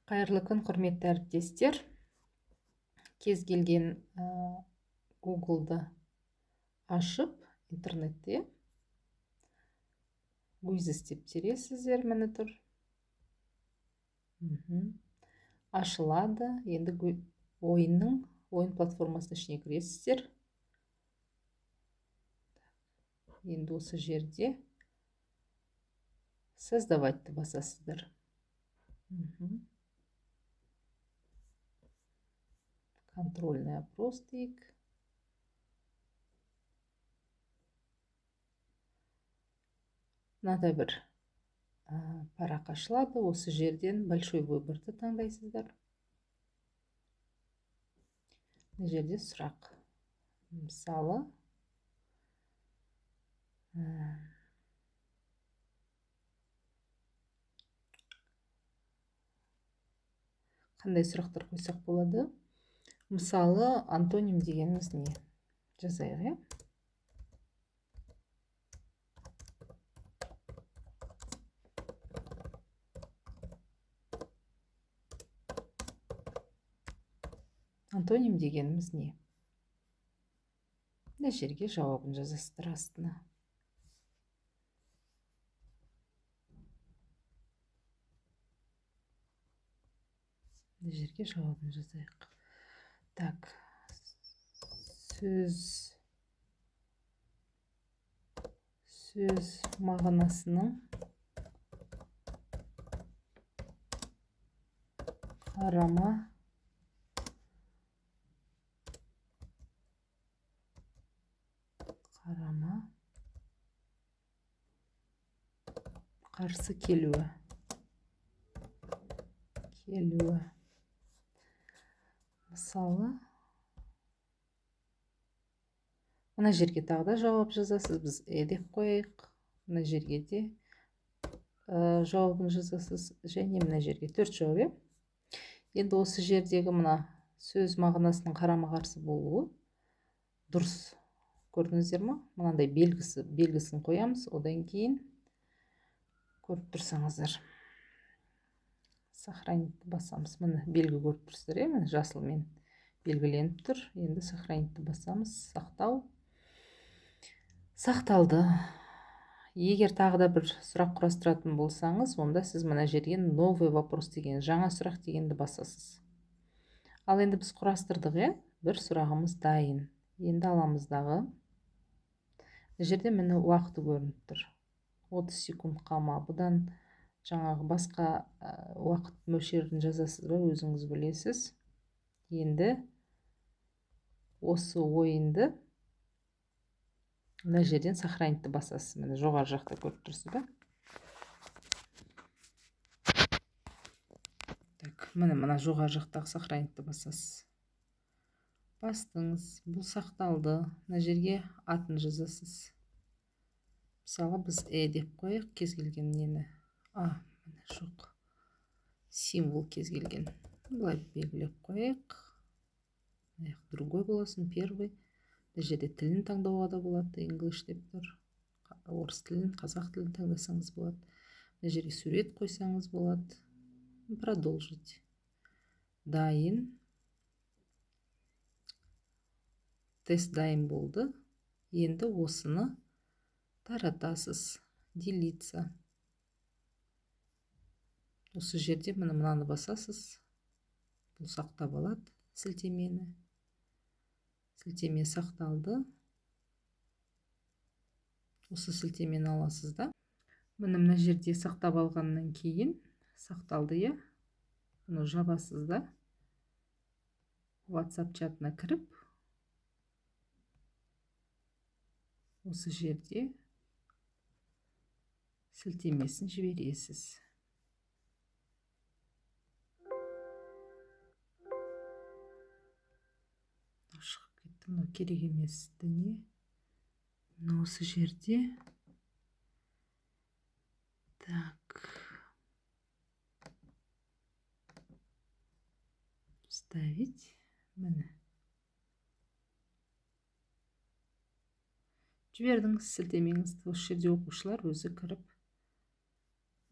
Қайырлы күн, құрметті әріптестер. Кез келген Google-ды ашып, интернетте гуиз деп тересіздер, міне тұр. Ашылады. Енді ойын платформасының ішіне кіресіздер. Енді осы жерде создавайтты басасыздар. Контрольный опрос дейік. Мынада бір парақ ашылады. Осы жерден большой выборды таңдайсыздар. Мына жерде сұрақ. Мысалы, қандай сұрақтар қойсақ болады? Мысалы, антоним дегеніміз не? Жазайық, Антоним дегеніміз не? Мына жерге жауабын жазасыздар астына. Мына жерге жауабын жазайық. Так, сөз мағынасының қарама қарсы келуі. Мысалы, мына жерге тағы да жауап жазасыз. Біз деп қойайық. Мына жерге де жауабын жазасыз. Және мына жерге 4 жауап. Енді осы жердегі мына сөз мағынасының қарама-қарсы болуы дұрыс. Көрдіңіздер ме? Мынандай белгісін қоямыз. Одан кейін көріп тұрсаңыздар. Сохранить басамыз. Міне белгі көріп тұрсыздар, міне жасылмен белгіленіп тұр. Енді сохранить басамыз. Сақтау. Сақталды. Егер тағы да бір сұрақ құрастыратын болсаңыз, онда сіз мына жерге новый вопрос деген, жаңа сұрақ дегенді басасыз. Ал енді біз құрастырдық, бір сұрағымыз дайын. Енді аламыздағы. Мына жерде міне уақыты көрініп тұр. 30 секундқа ма, бұдан жаңағы басқа уақыт мөлшерін жазасыз ба, өзіңіз білесіз. Енді осы ойынды мына жерден сохранитті басасыз. Міне жоғары жақта көріп тұрсыз ба? Так, мына жоғары жақтағы сохранитті басасыз. Бастыңыз, бұл сақталды. Мына жерге атын жазасыз. Мысалы, біз деп қойық, кез келген нені. Міне жоқ. Символ кез келген. Бұлай белгілеп қойық. Другой боласын, первый. Мына жерде тілін таңдауға да болады. English деп тұр. Орыс тілін, қазақ тілін таңдасаңыз болады. Мына жерге сурет қойсаңыз болады. Продолжить. Дайын. Тест дайын болды. Енді осыны таратасыз. Делиться. Осы жерде мынаны басасыз. Бұл сақтап алады сілтемені. Сілтеме сақталды. Осы сілтемені аласыз да. Мына жерде сақтап алғаннан кейін сақталды, Бұны жабасыз да. WhatsApp чатына кіріп, осы жерде сілтемесін жібересіз. Шығып кетті, мынау керек емес дүние. Осы жерде. Так. Вставить. Міне. Жібердіңіз сілтемеңізді. Осы жерде оқушылар өзі кіріп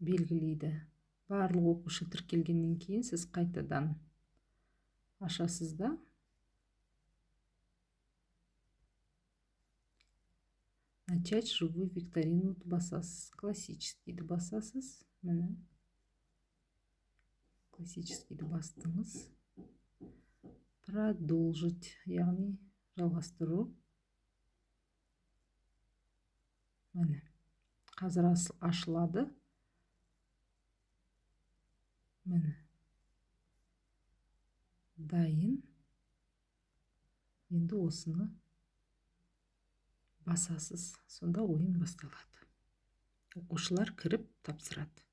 белгілейді. барлық оқушы тіркелгеннен кейін сіз қайтадан ашасыз да начать живую викторину басасыз, классическийді басасыз. Міне классическийді бастыңыз. Продолжить, яғни жалғастыру. Міне қазір ашылады. Міне дайын. Енді осыны басасыз, сонда ойын басталады. Оқушылар кіріп тапсырады.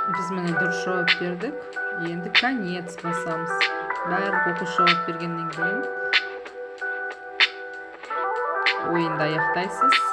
Біз міне дұрыс жауап бердік. Енді конец басамыз. Барлық оқушы жауап бергеннен кейін ойынды аяқтайсыз.